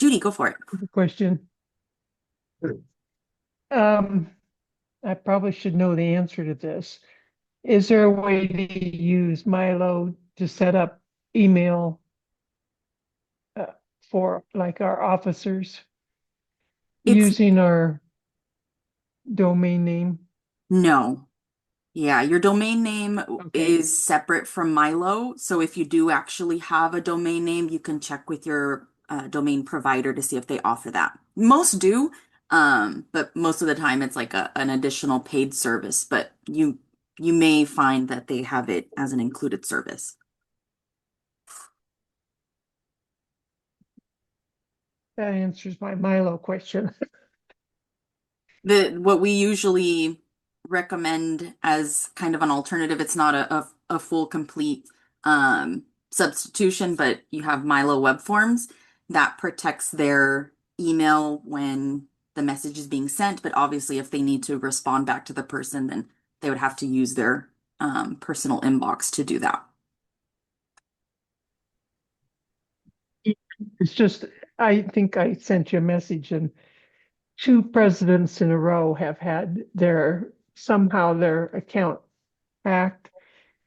Judy, go for it. The question. I probably should know the answer to this. Is there a way to use MyLO to set up email uh, for like our officers It's using our domain name? no. Yeah, your domain name Okay. is separate from MyLO. So if you do actually have a domain name, you can check with your domain provider to see if they offer that. Most do, but most of the time it's like an additional paid service, but you may find that they have it as an included service. That answers my MyLO question. The what we usually recommend as kind of an alternative, it's not a full complete substitution, but you have MyLO web forms that protects their email when the message is being sent. But obviously, if they need to respond back to the person, then they would have to use their personal inbox to do that. It's just, I think I sent you a message, and two presidents in a row have had somehow their account hacked.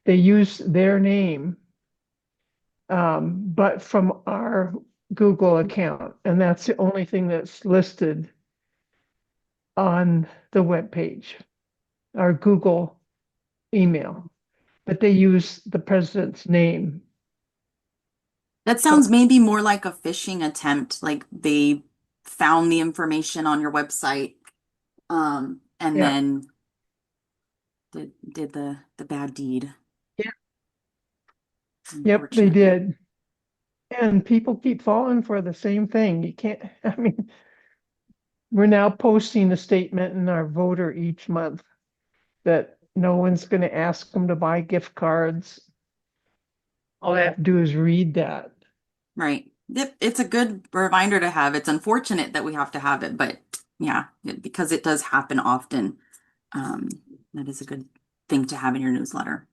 They use their name, but from our Google account, and that's the only thing that's listed on the web page, our Google email. But they use the president's name. That So sounds maybe more like a phishing attempt, like they found the information on your website, and yeah, then did the bad deed, yeah, yep, they unfortunately. did. And people keep falling for the same thing. You can't, I mean, we're now posting a statement in our voter each month that no one's going to ask them to buy gift cards. All they have to do is read that. Right. Yep, it's a good reminder to have. It's unfortunate that we have to have it, but yeah, because it does happen often. Um, that is a good thing to have in your newsletter.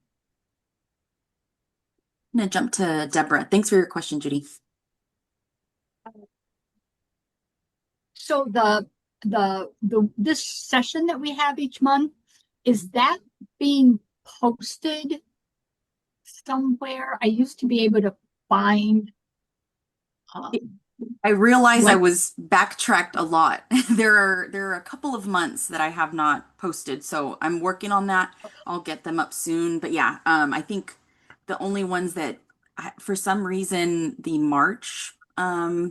I'm gonna jump to Deborah. Thanks for your question, Judy. So this session that we have each month, is that being posted somewhere? I used to be able to find um I realize I what was backtracked a lot. There are a couple of months that I have not posted, so I'm working on that. I'll get them up soon. But yeah, I think the only ones that for some reason the March uh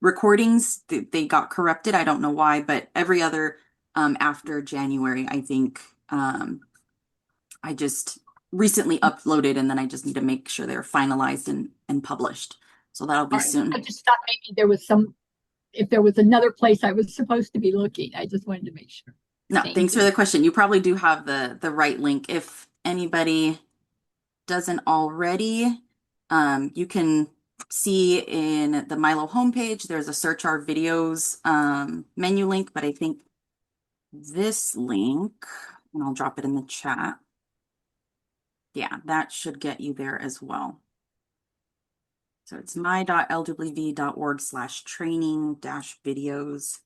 recordings they got corrupted. I don't know why, but every other after January, I think I just recently uploaded and then I just need to make sure they're finalized and published. So that'll be all right. I soon. just thought maybe there was some if there was another place I was supposed to be looking. I just wanted to make sure. No, Thank thanks for you. the question. You probably do have the right link. If anybody doesn't already, you can see in the MyLO homepage, there's a search our videos menu link, but I think this link, and I'll drop it in the chat. Yeah, that should get you there as well. So it's my.lwv.org/training-videos.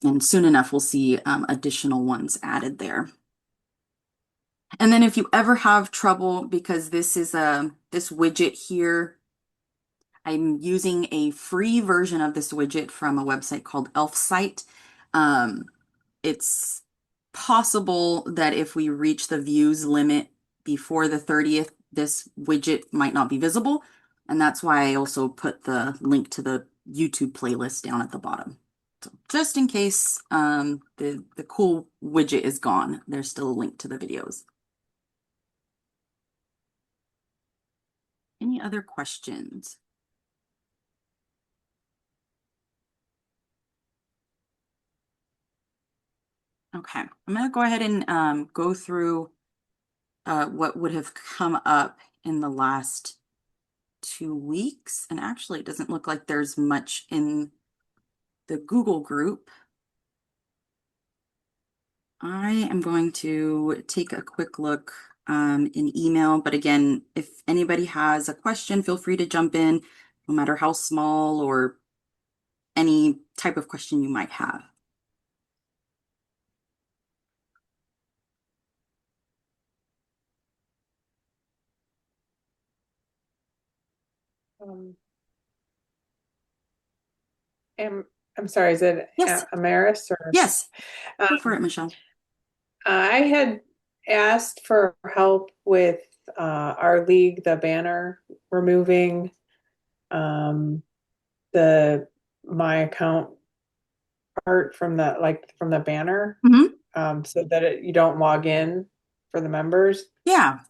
And soon enough, we'll see additional ones added there. And then if you ever have trouble, because this is this widget here, I'm using a free version of this widget from a website called ElfSite. Um, it's possible that if we reach the views limit before the 30th, this widget might not be visible. And that's why I also put the link to the YouTube playlist down at the bottom. So just in case the cool widget is gone, there's still a link to the videos. Any other questions? Okay, I'm going to go ahead and go through what would have come up in the last 2 weeks. And actually, it doesn't look like there's much in the Google group. I am going to take a quick look in email. But again, if anybody has a question, feel free to jump in, no matter how small or any type of question you might have. Um, I'm sorry, is it Yes, Amaris or yes, go for um, it, Michelle. I had asked for help with our league, the banner, removing um, the my account part from the banner, Hmm. so that you don't log in for the members. Yeah.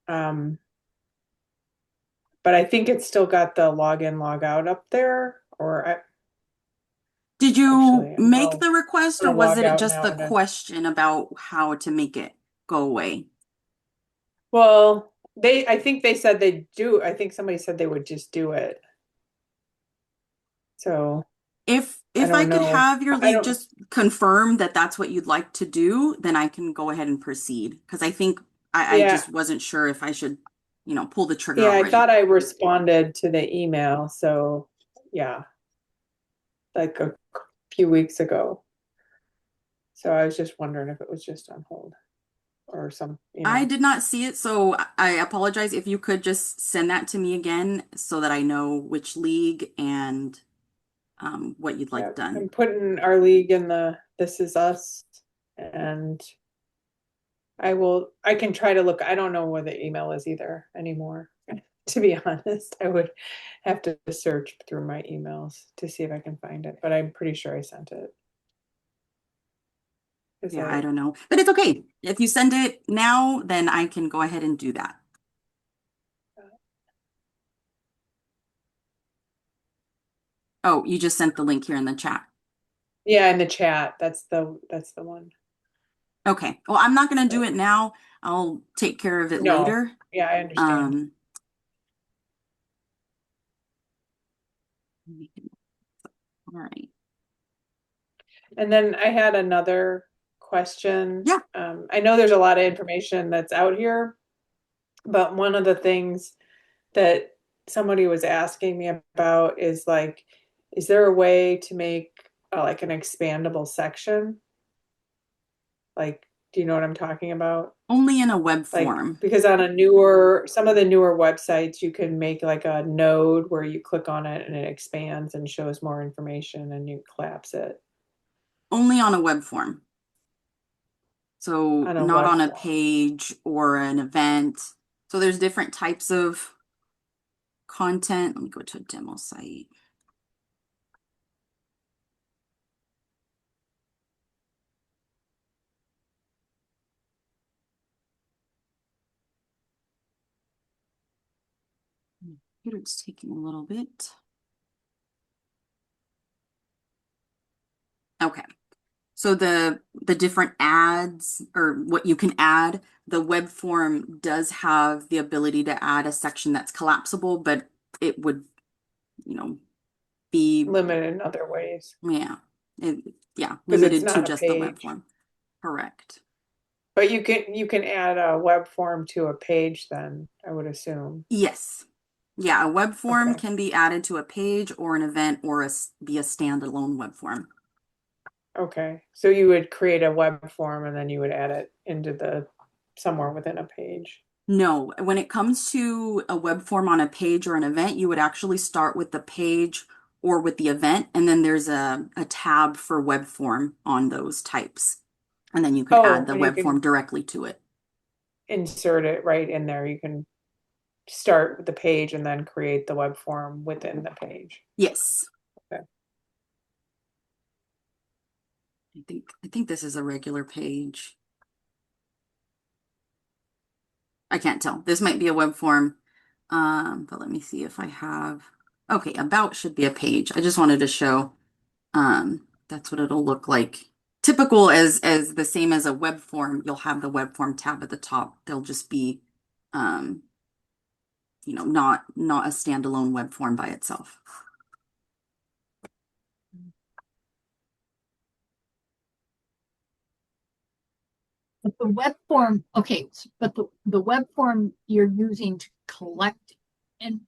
Um, but I think it's still got the log in, log out up there. Did you Actually, make I'll the request or gonna was log it out just now the and question about how to make it go away? well, I think they said they do. I think somebody said they would just do it. So I If I don't could know. have your I league don't, just confirm that that's what you'd like to do, then I can go ahead and proceed. Because I think I yeah, just wasn't sure if I should, pull the trigger yeah, I already. thought I responded to the email. So yeah, like a few weeks ago. So I was just wondering if it was just on hold or some, I did not see it, so I apologize if you could just send that to me again so that I know which league and what you'd yeah, like done. I'm putting our league in the This Is Us, and I can try to look. I don't know where the email is either anymore. To be honest, I would have to search through my emails to see if I can find it, but I'm pretty sure I sent it. Is Yeah, I it? don't know. But it's okay. If you send it now, then I can go ahead and do that. Oh, you just sent the link here in the chat. Yeah, in the chat. That's the one. Okay. Well, I'm not going to do So it now. I'll take care of it no, later. yeah, I understand. Um, all right. And then I had another question. Yeah. I know there's a lot of information that's out here, but one of the things that somebody was asking me about is like, is there a way to make like an expandable section? Like, do you know what I'm talking about? Only in a web Like, form. because on some of the newer websites, you can make like a node where you click on it and it expands and shows more information and you collapse it Only on a web form. So on a not web on a form. page or an event. So there's different types of content. Let me go to a demo site. Computer's taking a little bit. Okay. So the different ads or what you can add, the web form does have the ability to add a section that's collapsible, but it would, you know, be Limited in other ways yeah, yeah, because it's limited to not a just the web page. form. Correct. But you can add a web form to a page then, I would assume. Yes. Yeah, a web form Okay. can be added to a page or an event or be a standalone web form. Okay. So you would create a web form and then you would add it into the somewhere within a page. No, when it comes to a web form on a page or an event, you would actually start with the page or with the event, and then there's a tab for web form on those types. And then you could add Oh, the and you web form can directly to it. insert it right in there. You can start with the page and then create the web form within the page. Yes. Okay. I think this is a regular page. I can't tell. This might be a web form. But let me see if I have. Okay, about should be a page. I just wanted to show that's what it'll look like. Typical as the same as a web form, you'll have the web form tab at the top. They'll just be um, not a standalone web form by itself. But the web form, okay, but the web form you're using to collect, and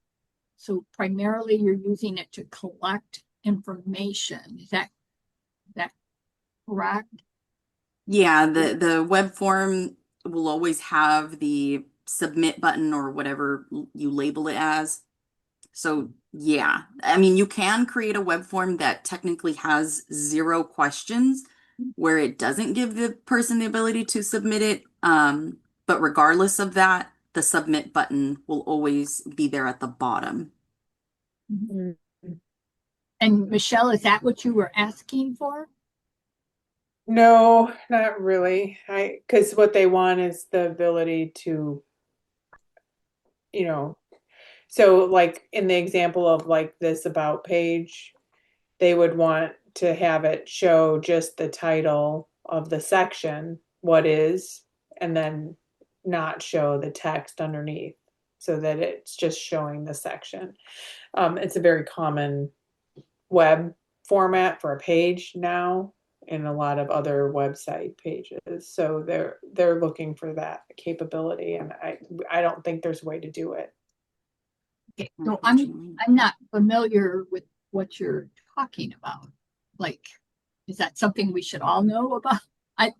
so primarily you're using it to collect information. Is that correct? Yeah, the web form will always have the submit button or whatever you label it as. So yeah, I mean, you can create a web form that technically has 0 questions where it doesn't give the person the ability to submit it. But regardless of that, the submit button will always be there at the bottom. Mhm. Mm. And Michelle, is that what you were asking for? No, not really. Because what they want is the ability to, you know, so like in the example of like this about page, they would want to have it show just the title of the section, what is, and then not show the text underneath so that it's just showing the section. It's a very common web format for a page now in a lot of other website pages. So they're looking for that capability, and I don't think there's a way to do it. Okay, so Unfortunately. I'm not familiar with what you're talking about. Like, is that something we should all know about?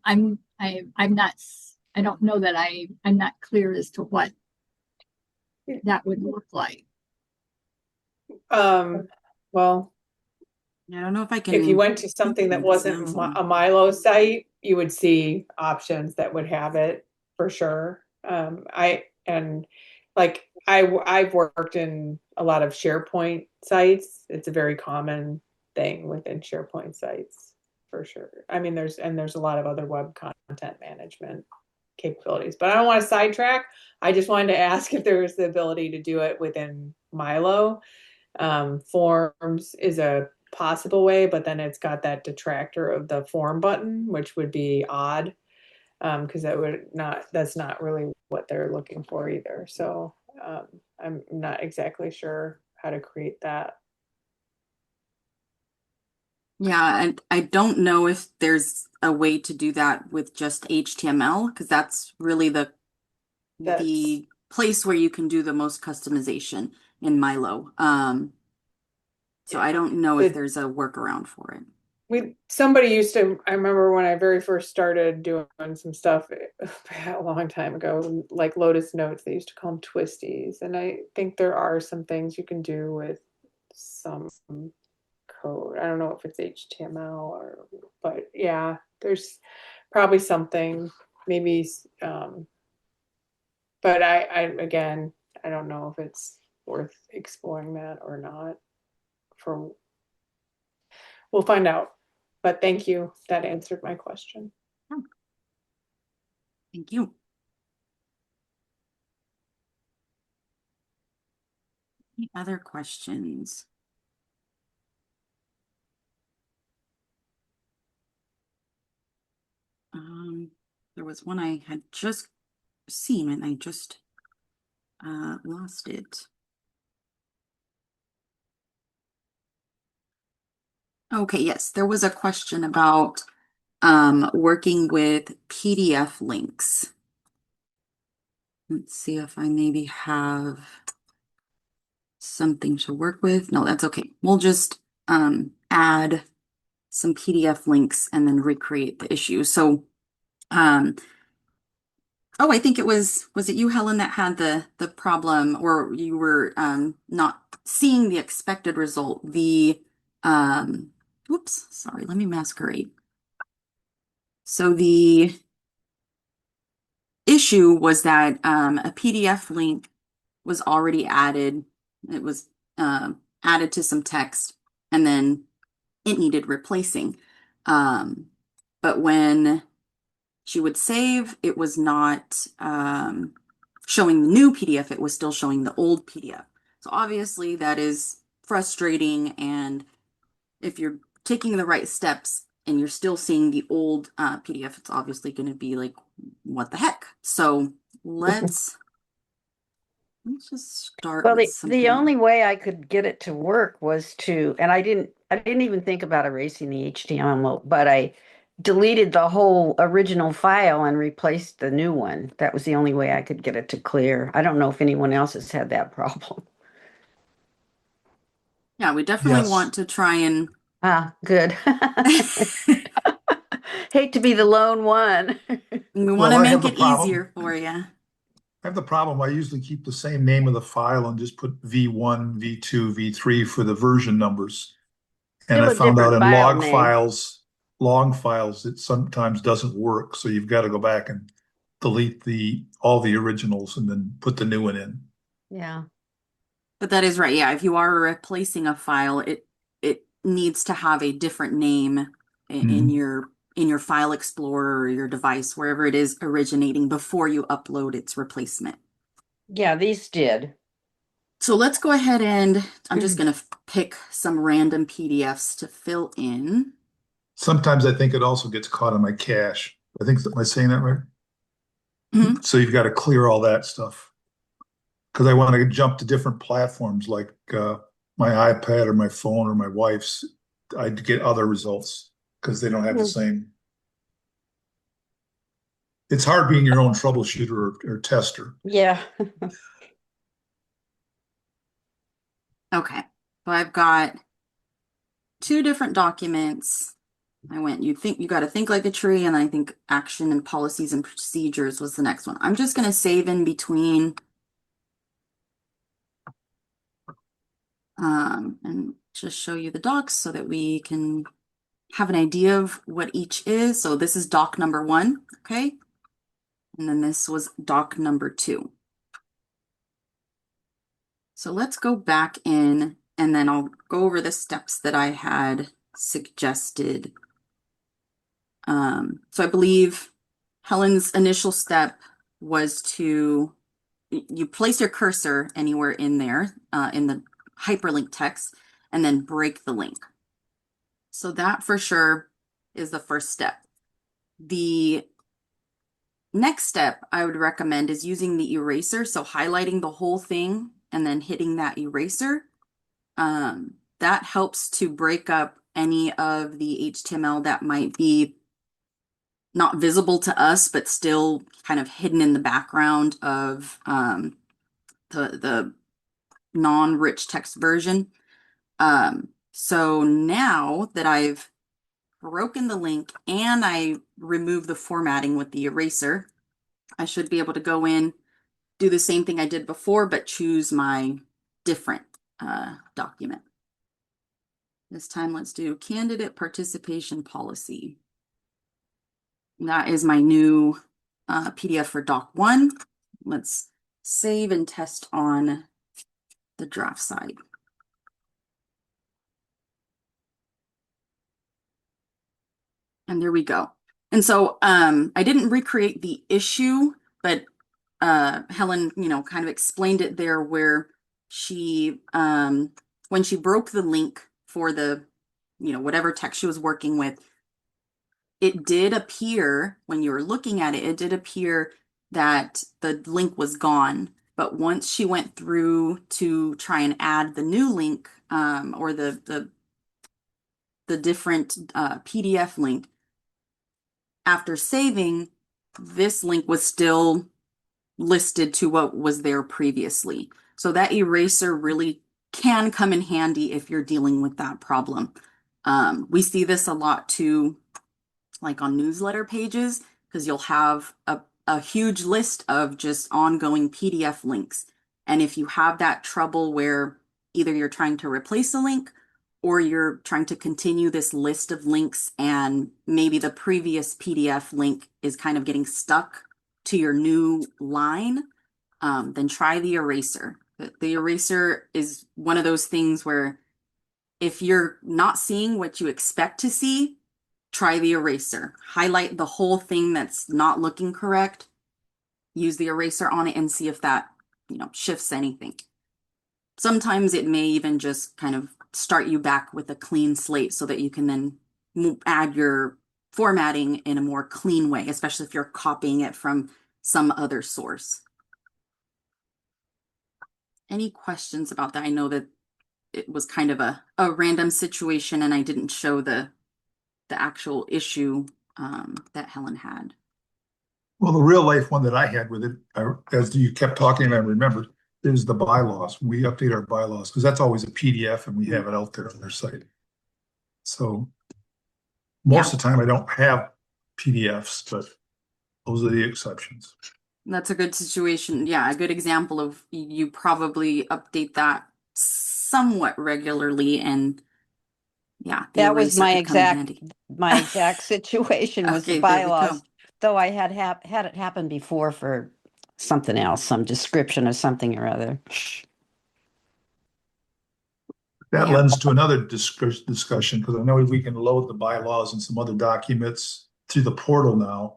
I'm not, I don't know that I'm not clear as to what that would look like. Well, I don't know if I if you can went to think something of an that wasn't example. a MyLO site, you would see options that would have it for sure. I've worked in a lot of SharePoint sites. It's a very common thing within SharePoint sites for sure. I mean, there's a lot of other web content management capabilities, but I don't want to sidetrack. I just wanted to ask if there was the ability to do it within MyLO. Forms is a possible way, but then it's got that detractor of the form button, which would be odd, because that's not really what they're looking for either. So I'm not exactly sure how to create that. Yeah, and I don't know if there's a way to do that with just HTML because that's really That's the place where you can do the most customization in Milo. So I yeah. don't know if The there's a workaround for it. somebody used to, I remember when I very first started doing some stuff a long time ago, like Lotus Notes, they used to call them twisties. And I think there are some things you can do with some code. I don't know if it's HTML but yeah, there's probably something maybe, but again, I don't know if it's worth exploring that or not. For We'll find out. But thank you. That answered my question. Oh, thank you. Any other questions? There was one I had just seen and I just lost it. Okay, yes, there was a question about working with PDF links. Let's see if I maybe have something to work with. No, that's okay. We'll just add some PDF links and then recreate the issue. So, oh, I think was it you, Helen, that had the problem, or you were not seeing the expected result. Whoops, sorry, let me masquerade. So the issue was that a PDF link was already added. It was added to some text, and then it needed replacing. Um, but when she would save, it was not showing the new PDF, it was still showing the old PDF. So obviously that is frustrating, and if you're taking the right steps and you're still seeing the old PDF, it's obviously going to be like, what the heck? So let's just start Well, with the something. only way I could get it to work was to, and I didn't even think about erasing the HTML, but deleted the whole original file and replaced the new one. That was the only way I could get it to clear. I don't know if anyone else has had that problem. Yeah, we definitely Yes. want to try and Ah, good. Hate to be the lone one. we want Well, to I have make the it problem. easier for you. I have the problem. I usually keep the same name of the file and just put V1, V2, V3 for the version numbers. And I Still a found out different in file name. log files, it sometimes doesn't work. So you've got to go back and delete all the originals and then put the new one in. Yeah. But that is right. Yeah, if you are replacing a file, it needs to have a different name in Mhm. your file explorer or your device, wherever it is originating before you upload its replacement. Yeah, these did. So let's go ahead and I'm just going to pick some random PDFs to fill in. Sometimes I think it also gets caught in my cache. Am I saying that right? Mhm. So you've got to clear all that stuff. Because I want to jump to different platforms like my iPad or my phone or my wife's. I'd get other results because they don't have the same. It's hard being your own troubleshooter or tester. Yeah. Okay. So I've got two different documents. You got to think like a tree, and I think action and policies and procedures was the next one. I'm just going to save in between and just show you the docs so that we can have an idea of what each is. So this is doc number 1, okay? And then this was doc number 2. So let's go back in and then I'll go over the steps that I had suggested. So I believe Helen's initial step was you place your cursor anywhere in there, in the hyperlink text, and then break the link. So that for sure is the first step. The next step I would recommend is using the eraser. So highlighting the whole thing and then hitting that eraser. That helps to break up any of the HTML that might be not visible to us, but still kind of hidden in the background of the non-rich text version. So now that I've broken the link and I remove the formatting with the eraser, I should be able to go in, do the same thing I did before, but choose my different document. This time, let's do candidate participation policy. That is my new PDF for Doc 1. Let's save and test on the draft side. And there we go. And so I didn't recreate the issue, but Helen, kind of explained it there where she, when she broke the link for the, whatever text she was working with, it did appear when you were looking at it, it did appear that the link was gone. But once she went through to try and add the new link or the different PDF link, after saving, this link was still listed to what was there previously. So that eraser really can come in handy if you're dealing with that problem. We see this a lot too, like on newsletter pages, because you'll have a huge list of just ongoing PDF links. And if you have that trouble where either you're trying to replace a link or you're trying to continue this list of links and maybe the previous PDF link is kind of getting stuck to your new line, then try the eraser. The eraser is one of those things where if you're not seeing what you expect to see, try the eraser. Highlight the whole thing that's not looking correct. Use the eraser on it and see if that, shifts anything. Sometimes it may even just kind of start you back with a clean slate so that you can then add your formatting in a more clean way, especially if you're copying it from some other source. Any questions about that? I know that it was kind of a random situation and I didn't show the actual issue that Helen had. Well, the real life one that I had with it, as you kept talking, I remembered, is the bylaws. We update our bylaws because that's always a PDF and we have it out there on their site. So most of the time I don't have PDFs, but those are the exceptions. That's a good situation. Yeah, a good example of you probably update that somewhat regularly, and yeah, the That was eraser could come in handy. my exact situation was the Okay, there we go. bylaws, though I had it happen before for something else, some description of something or other. That Yeah. lends to another discussion because I know we can load the bylaws and some other documents through the portal now.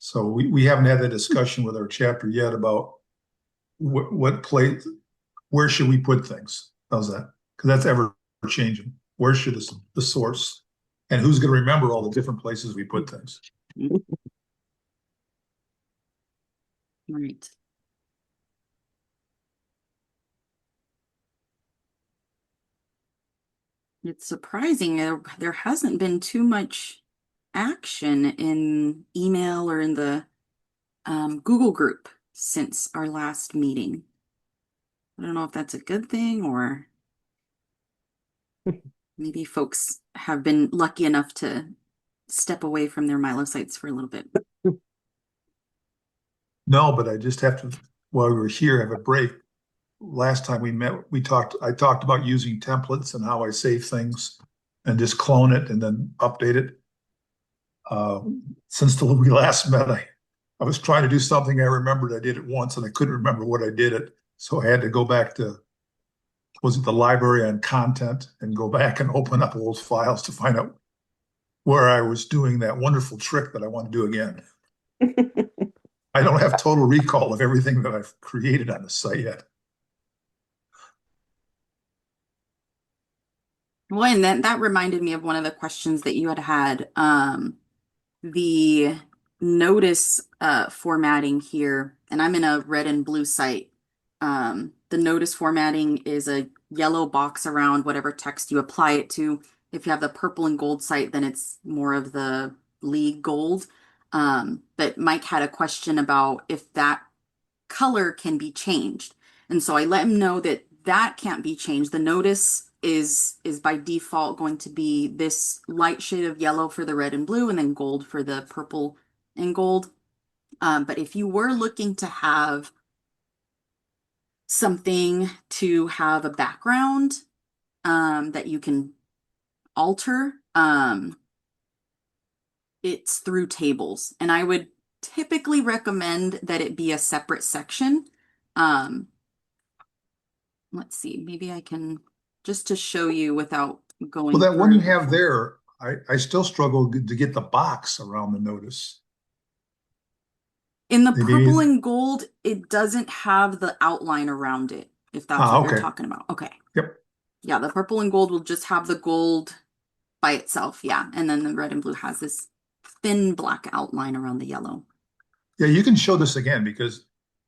So we haven't had that discussion with our chapter yet about what place, where should we put things? How's that? Because that's ever changing. Where should the source and who's going to remember all the different places we put things? Right. It's surprising there hasn't been too much action in email or in the Google group since our last meeting. I don't know if that's a good thing or maybe folks have been lucky enough to step away from their MyLO sites for a little bit. No, but I just have to, while we were here, have a break. Last time we met, I talked about using templates and how I save things and just clone it and then update it. Since we last met, I was trying to do something I remembered I did it once and I couldn't remember what I did it. So I had to go back to, was it the library on content, and go back and open up old files to find out where I was doing that wonderful trick that I want to do again. I don't have total recall of everything that I've created on the site yet. Well, and then that reminded me of one of the questions that you had. The notice formatting here, and I'm in a red and blue site. The notice formatting is a yellow box around whatever text you apply it to. If you have the purple and gold site, then it's more of the league gold. But Mike had a question about if that color can be changed. And so I let him know that that can't be changed. The notice is by default going to be this light shade of yellow for the red and blue and then gold for the purple and gold. But if you were looking to have something to have a background that you can alter, it's through tables. And I would typically recommend that it be a separate section. Let's see, maybe I can, just to show you without going Well, that one you through. have there, I still struggle to get the box around the notice. In the Maybe- purple and gold, it doesn't have the outline around it, if that's what you're okay. talking about. Okay. Yep. Yeah, the purple and gold will just have the gold by itself. Yeah. And then the red and blue has this thin black outline around the yellow. Yeah, you can show this again because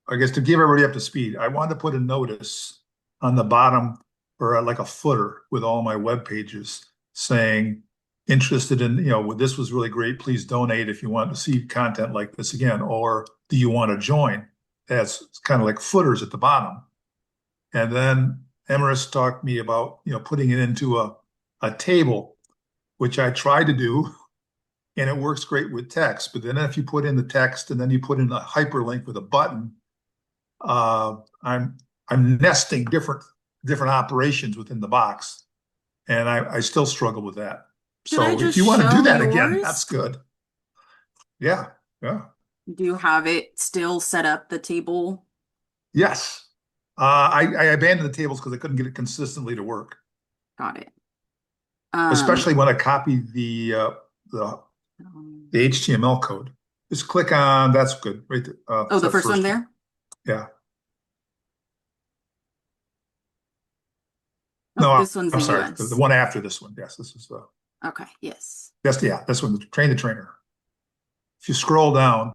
I guess to give everybody up to speed, I wanted to put a notice on the bottom or like a footer with all my web pages saying interested in, this was really great. Please donate if you want to see content like this again, or do you want to join? That's kind of like footers at the bottom. And then Emerus talked to me about, putting it into a table, which I tried to do, and it works great with text. But then if you put in the text and then you put in a hyperlink with a button, I'm nesting different operations within the box, and I still struggle with that. So if you want to do that again, that's good. Yeah. Do you have it still set up, the table? Yes. I abandoned the tables because I couldn't get it consistently to work. Got it. Especially when I copied the HTML code. Just click on, that's good, right there. Oh, the first one there? Yeah. Oh, No, this one's I'm the sorry. US. The one after this one. Yes, this is Okay, yes. this one, train the trainer. If you scroll down,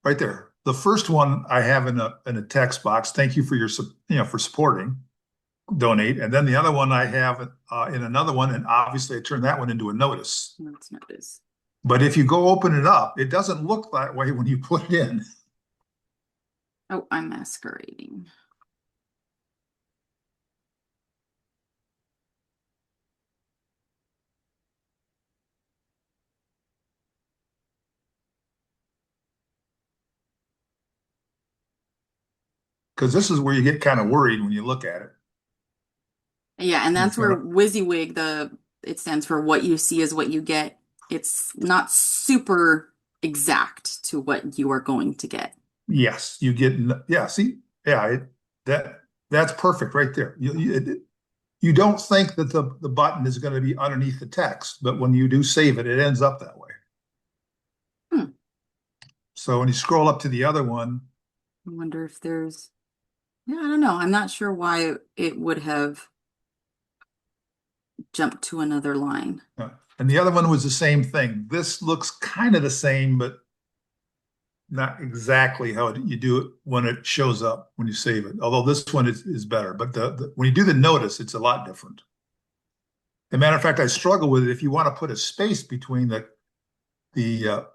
right there, the first one I have in a text box. Thank you for your for supporting, donate, and then the other one I have in another one, and obviously I turn that one into a notice. Let's notice. But if you go open it up, it doesn't look that way when you put it in. Oh, I'm masquerading. Because this is where you get kind of worried when you look at it. Yeah, and that's It's where gonna, WYSIWYG, it stands for what you see is what you get. It's not super exact to what you are going to get. yes, you get, yeah, see, yeah, that's perfect right there. You don't think that the button is going to be underneath the text, but when you do save it, it ends up that way. Hmm. So when you scroll up to the other one, I wonder if there's, yeah, I don't know. I'm not sure why it would have jumped to another line. and the other one was the same thing. This looks kind of the same, but not exactly how you do it when it shows up when you save it. Although this one is better, but when you do the notice, it's a lot different. As a matter of fact, I struggle with it. If you want to put a space between the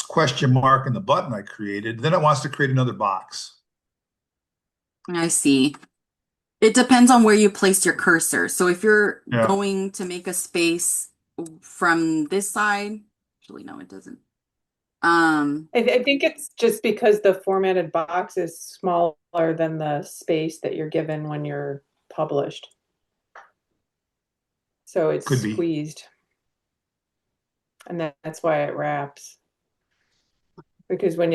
question mark and the button I created, then it wants to create another box. I see. It depends on where you place your cursor. So if you're Yeah. going to make a space from this side, actually, no, it doesn't. I think it's just because the formatted box is smaller than the space that you're given when you're published. So it's Could be. squeezed. And that's why it wraps. Because when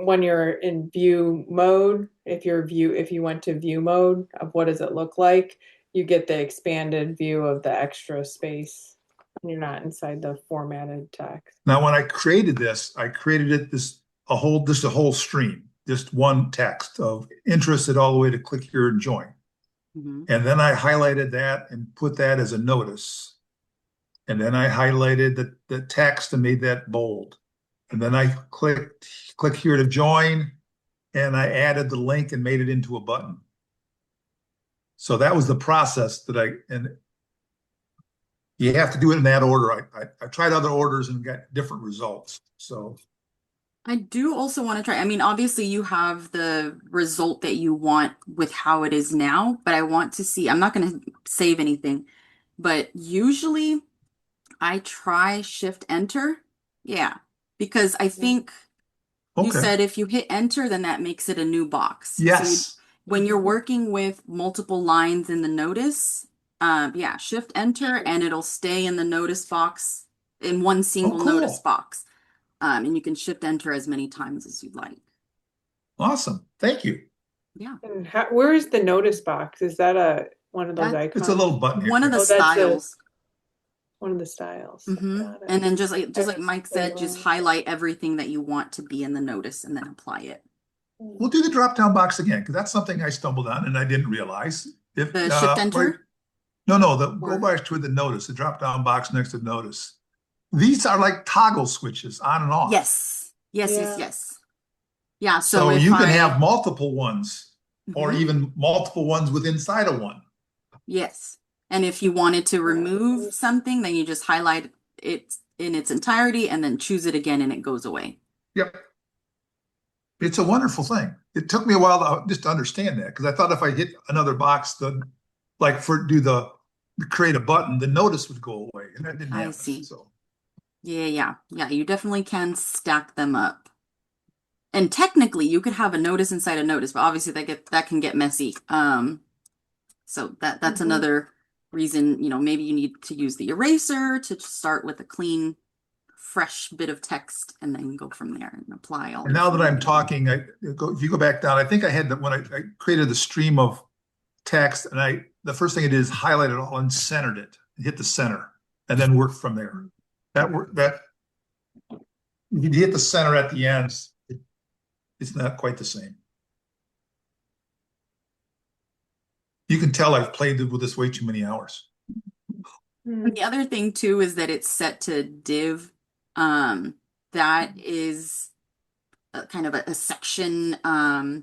when you're in view mode, if you went to view mode of what does it look like, you get the expanded view of the extra space. And you're not inside the formatted text. Now, when I created this, I created it just a whole stream, just one text of interested all the way to click here and join. mhm. And then I highlighted that and put that as a notice. And then I highlighted the text and made that bold. And then I click here to join, and I added the link and made it into a button. So that was the process and you have to do it in that order. I tried other orders and got different results. So I do also want to try. I mean, obviously, you have the result that you want with how it is now, but I want to see. I'm not going to save anything, but usually I try Shift Enter. Yeah, because I think you okay. said if you hit Enter, then that makes it a new box. So Yes. when you're working with multiple lines in the notice, yeah, Shift Enter, and it'll stay in the notice box in one Oh, single notice cool. box. And you can Shift Enter as many times as you'd like. Awesome. Thank you. Yeah. And where is the notice box? Is that one of those That's It's a icons? little button here. one of the Oh, that's styles. one of the styles. Hmm. Got it. And then just I like was Mike playing said, just around. highlight everything that you want to be in the notice and then apply it. We'll do the drop down box again because that's something I stumbled on and I didn't realize. If The Shift Enter? no, go Or back to the notice, the drop down box next to notice. These are like toggle switches on and off. yes. Yes, yes, Yeah. yes. Yeah, so So if you can I have multiple ones or Mhm. even multiple ones with inside of one. Yes. And if you wanted to remove something, then you just highlight it in its entirety and then choose it again and it goes away. Yep. It's a wonderful thing. It took me a while just to understand that because I thought if I hit another box, like create a button, the notice would go away, and that didn't I happen. see. So Yeah, you definitely can stack them up. And technically you could have a notice inside a notice, but obviously that can get messy. So that's Mhm. another reason, maybe you need to use the eraser to start with a clean, fresh bit of text and then go from there and apply all and your now that I'm formatting. talking, if you go back down, I think I had that when I created the stream of text, and the first thing I did is highlight it all and centered it, and hit the center, and then work from there. That if you hit the center at the ends, it's not quite the same. You can tell I've played with this way too many hours. And the other thing too is that it's set to div. That is kind of a section. I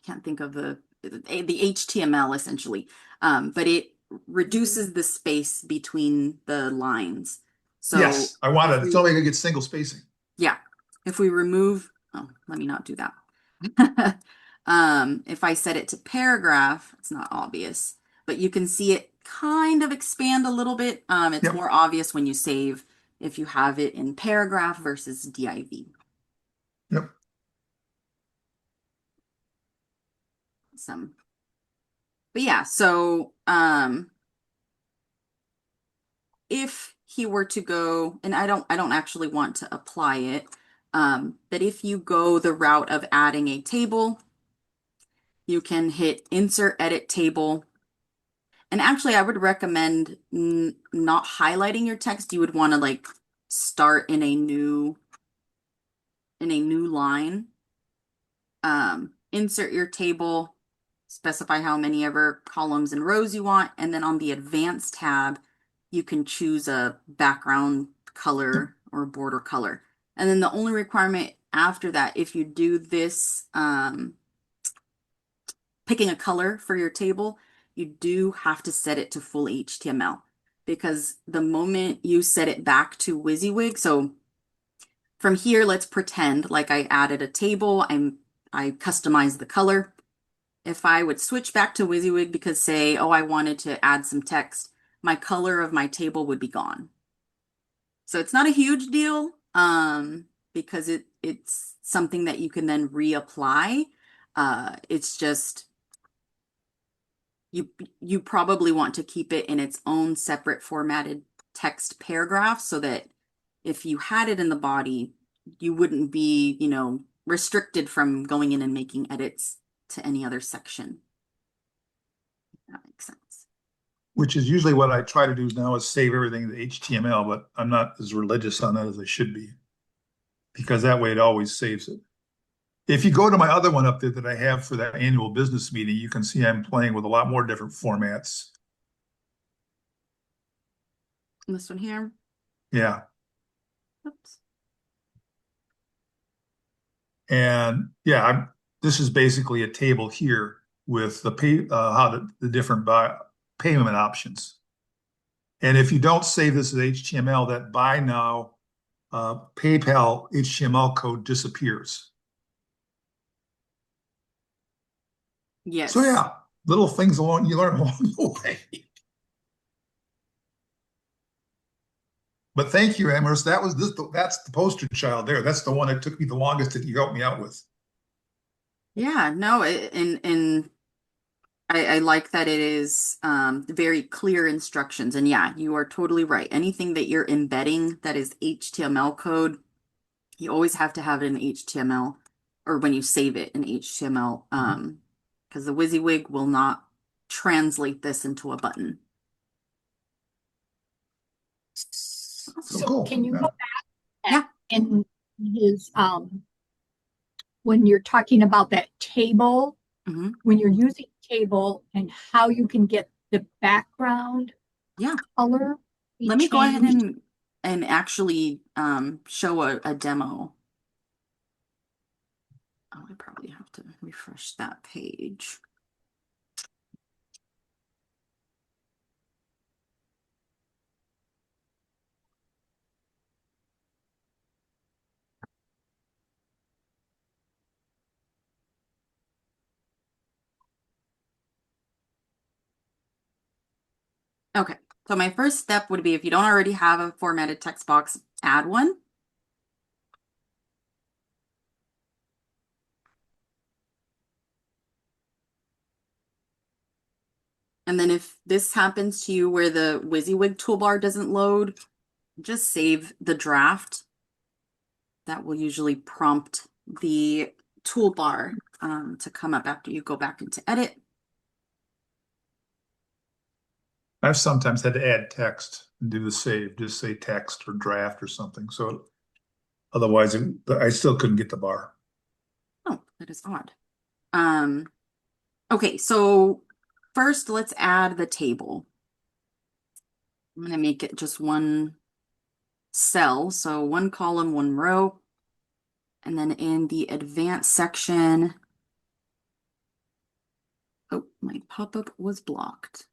can't think of the HTML essentially, but it reduces the space between the lines. So Yes, I wanted it. It's only gonna get single spacing. yeah, if we remove, oh, let me not do that. If I set it to paragraph, it's not obvious, but you can see it kind of expand a little bit. It's Yep. more obvious when you save if you have it in paragraph versus div. Yep. But yeah, so if he were to go, and I don't actually want to apply it, but if you go the route of adding a table, you can hit insert edit table. And actually, I would recommend not highlighting your text. You would want to like start in a new line. Insert your table, specify how many ever columns and rows you want, and then on the advanced tab, you can choose a background color or border color. And then the only requirement after that, if you do this, picking a color for your table, you do have to set it to full HTML because the moment you set it back to WYSIWYG, so from here, let's pretend like I added a table, I customized the color. If I would switch back to WYSIWYG because say, oh, I wanted to add some text, my color of my table would be gone. So it's not a huge deal because it's something that you can then reapply. It's just you probably want to keep it in its own separate formatted text paragraph so that if you had it in the body, you wouldn't be, restricted from going in and making edits to any other section. If that makes sense. Which is usually what I try to do now is save everything to HTML, but I'm not as religious on that as I should be because that way it always saves it. If you go to my other one up there that I have for that annual business meeting, you can see I'm playing with a lot more different formats. And this one here. Yeah. Oops. And yeah, this is basically a table here with the the different payment options. And if you don't save this as HTML, that buy now PayPal HTML code disappears. Yes. So yeah, little things along you learn along the way. But thank you, Amherst. That's the poster child there. That's the one that took me the longest that you helped me out with. Yeah, no, and I like that it is very clear instructions. And yeah, you are totally right. Anything that you're embedding that is HTML code, you always have to have it in HTML or when you save it in HTML, because the WYSIWYG will not translate this into a button. So So cool. can you Yeah. go back Yeah. in his when you're talking about that table, Mhm. when you're using table and how you can get the background Yeah. color be Let me go ahead changed? and actually show a demo. Oh, I probably have to refresh that page. Okay, so my first step would be if you don't already have a formatted text box, add one. And then if this happens to you where the WYSIWYG toolbar doesn't load, just save the draft. That will usually prompt the toolbar to come up after you go back into edit. I've sometimes had to add text and do the save, just say text or draft or something. So otherwise, I still couldn't get the bar. Oh, that is odd. Okay, so first let's add the table. I'm going to make it just one cell, so one column, one row. And then in the advanced section, oh, my pop-up was blocked.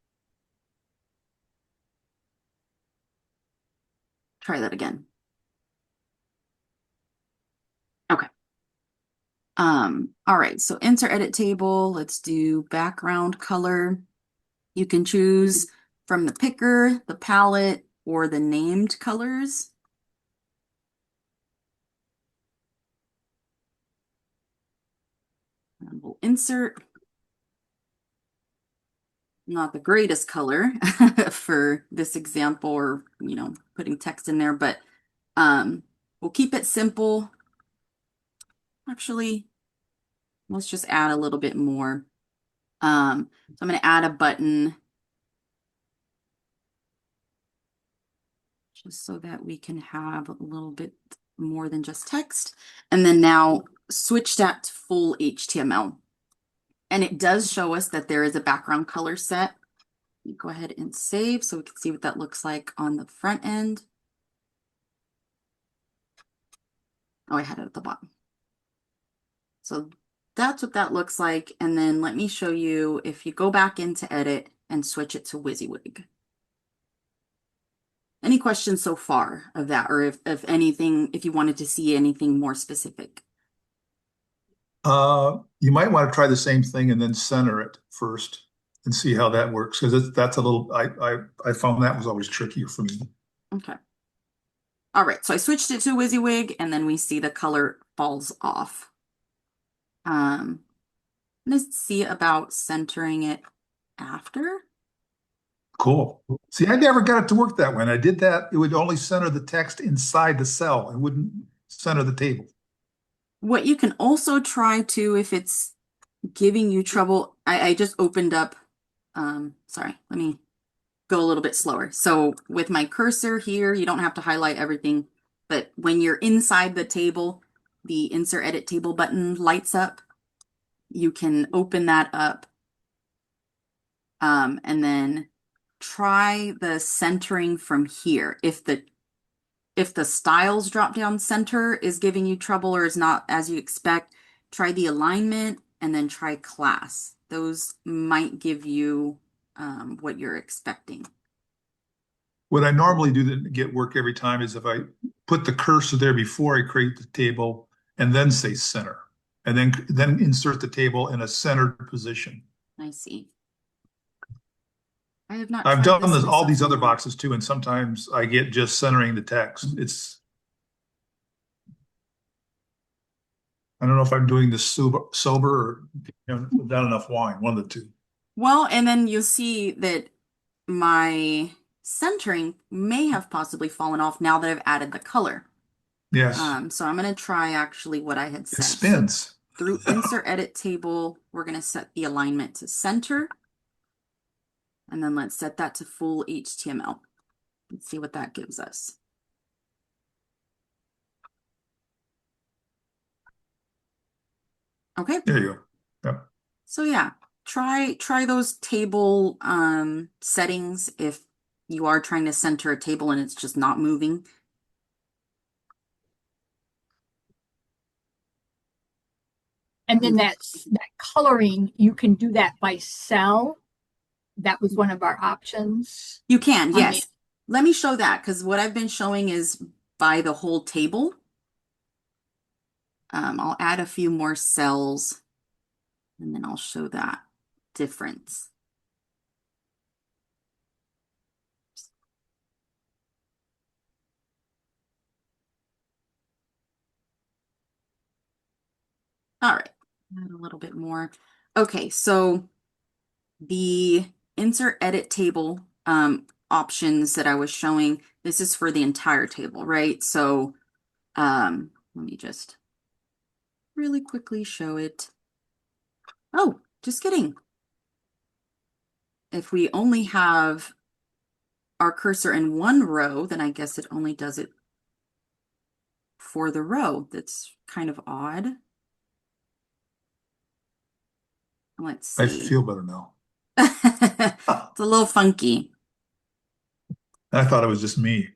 Try that again. Okay. All right, so enter edit table. Let's do background color. You can choose from the picker, the palette, or the named colors. And we'll insert. Not the greatest color for this example, or putting text in there, but we'll keep it simple. Actually, let's just add a little bit more. So I'm going to add a button just so that we can have a little bit more than just text. And then now switch that to full HTML. And it does show us that there is a background color set. Go ahead and save so we can see what that looks like on the front end. Oh, I had it at the bottom. So that's what that looks like. And then let me show you if you go back into edit and switch it to WYSIWYG. Any questions so far of that, or if anything, if you wanted to see anything more specific? You might want to try the same thing and then center it first and see how that works, because that's a little, I found that was always trickier for me. Okay. All right, so I switched it to WYSIWYG and then we see the color falls off. Let's see about centering it after. Cool. See, I never got it to work that way. When I did that, it would only center the text inside the cell. It wouldn't center the table. What you can also try to, if it's giving you trouble, I just opened up, sorry, let me go a little bit slower. So with my cursor here, you don't have to highlight everything, but when you're inside the table, the insert edit table button lights up. You can open that up and then try the centering from here. If the styles drop down center is giving you trouble or is not as you expect, try the alignment and then try class. Those might give you what you're expecting. What I normally do to get work every time is if I put the cursor there before I create the table and then say center, and then insert the table in a centered position. I see. I have not I've tried done this all myself these other yet. boxes too, and sometimes I get just centering the text. I don't know if I'm doing this sober or without enough wine, one of the two. Well, and then you'll see that my centering may have possibly fallen off now that I've added the color. Yes, So I'm going to try actually what I had it said. spins. So through insert edit table, we're going to set the alignment to center. And then let's set that to full HTML. Let's see what that gives us. Okay. There you go. Yep. So yeah, try those table settings if you are trying to center a table and it's just not moving. And then that coloring, you can do that by cell. That was one of our options. You can, yes. Let me show that because what I've been showing is by the whole table. I'll add a few more cells and then I'll show that difference. All right, add a little bit more. Okay, so the insert edit table options that I was showing, this is for the entire table, right? So let me just really quickly show it. Oh, just kidding. If we only have our cursor in one row, then I guess it only does it for the row. That's kind of odd. Let's see. I feel better now. It's a little funky. I thought it was just me.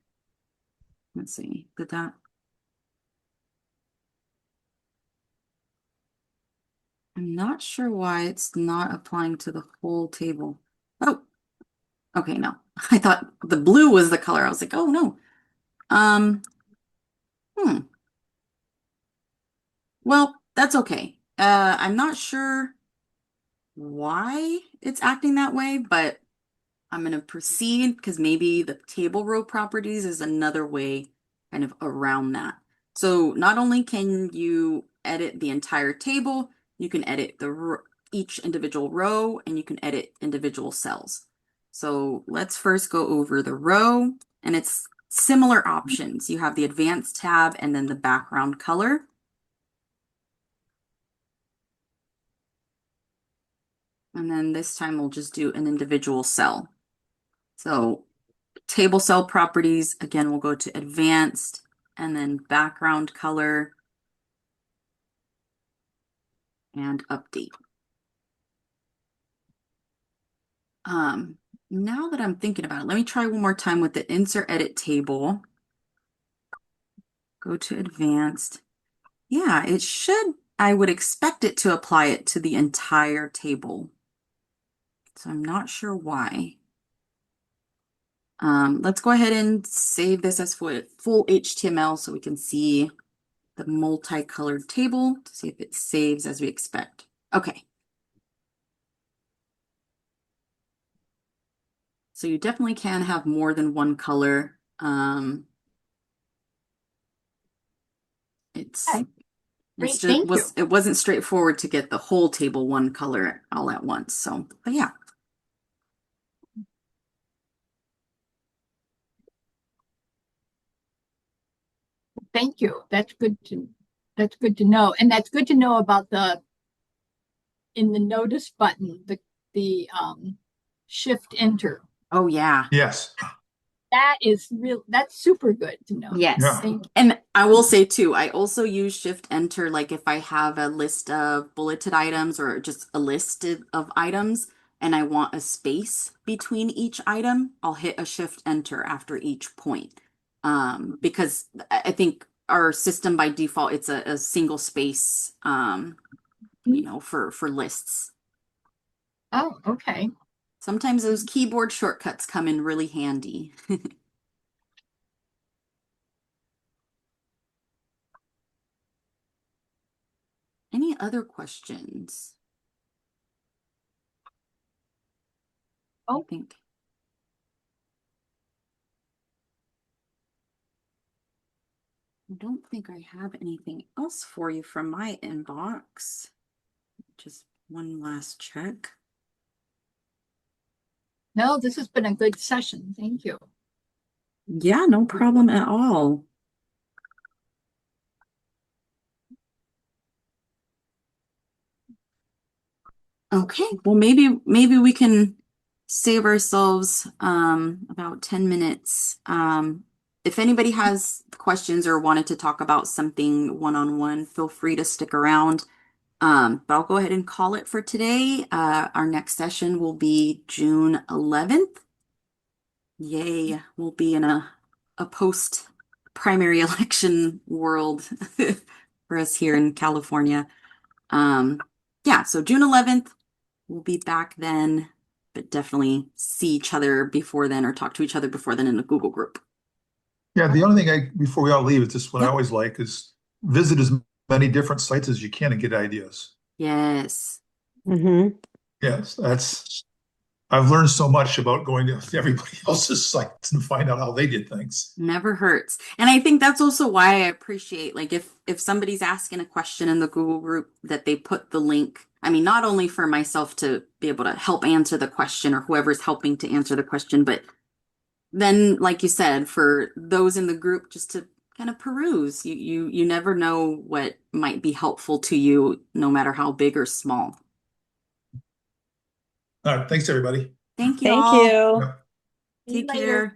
Let's see. Did that? I'm not sure why it's not applying to the whole table. Oh, okay, no. I thought the blue was the color. I was like, oh no. Um, hmm. Well, that's okay. I'm not sure why it's acting that way, but I'm going to proceed because maybe the table row properties is another way kind of around that. So not only can you edit the entire table, you can edit each individual row and you can edit individual cells. So let's first go over the row, and it's similar options. You have the advanced tab and then the background color. And then this time we'll just do an individual cell. So table cell properties, again, we'll go to advanced and then background color and update. Now that I'm thinking about it, let me try one more time with the insert edit table. Go to advanced. Yeah, it should, I would expect it to apply it to the entire table. So I'm not sure why. Let's go ahead and save this as full HTML so we can see the multicolored table to see if it saves as we expect. Okay. So you definitely can have more than one color. It's Okay. Great, it's just thank you. it wasn't straightforward to get the whole table one color all at once. So, but yeah. Thank you. That's good to know. And that's good to know about in the notice button, the shift enter. Oh yeah. Yes. That's super good to know. Yes. Yeah. Thank you. And I will say too, I also use shift enter like if I have a list of bulleted items or just a list of items and I want a space between each item, I'll hit a shift enter after each point. Because I think our system by default, it's a single space, for lists. Oh, okay. Sometimes those keyboard shortcuts come in really handy. Any other questions? I think. I don't think I have anything else for you from my inbox. Just one last check. No, this has been a good session. Thank you. Yeah, no problem at all. Okay, well maybe we can save ourselves about 10 minutes. If anybody has questions or wanted to talk about something one-on-one, feel free to stick around. But I'll go ahead and call it for today. Our next session will be June 11th. Yay, we'll be in a post primary election world for us here in California. Yeah, so June 11th, we'll be back then, but definitely see each other before then or talk to each other before then in a Google group. Yeah, the only thing before we all leave, it's just what I Yep. always like is visit as many different sites as you can and get ideas. Yes. Mm-hmm. Yes, I've learned so much about going to everybody else's sites and find out how they did things. Never hurts. And I think that's also why I appreciate, like, if somebody's asking a question in the Google group, that they put the link. I mean, not only for myself to be able to help answer the question or whoever's helping to answer the question, but then, like you said, for those in the group just to kind of peruse. You never know what might be helpful to you, no matter how big or small. All right, thanks, everybody. Thank you Thank all. you. Yep. See you Take later. care.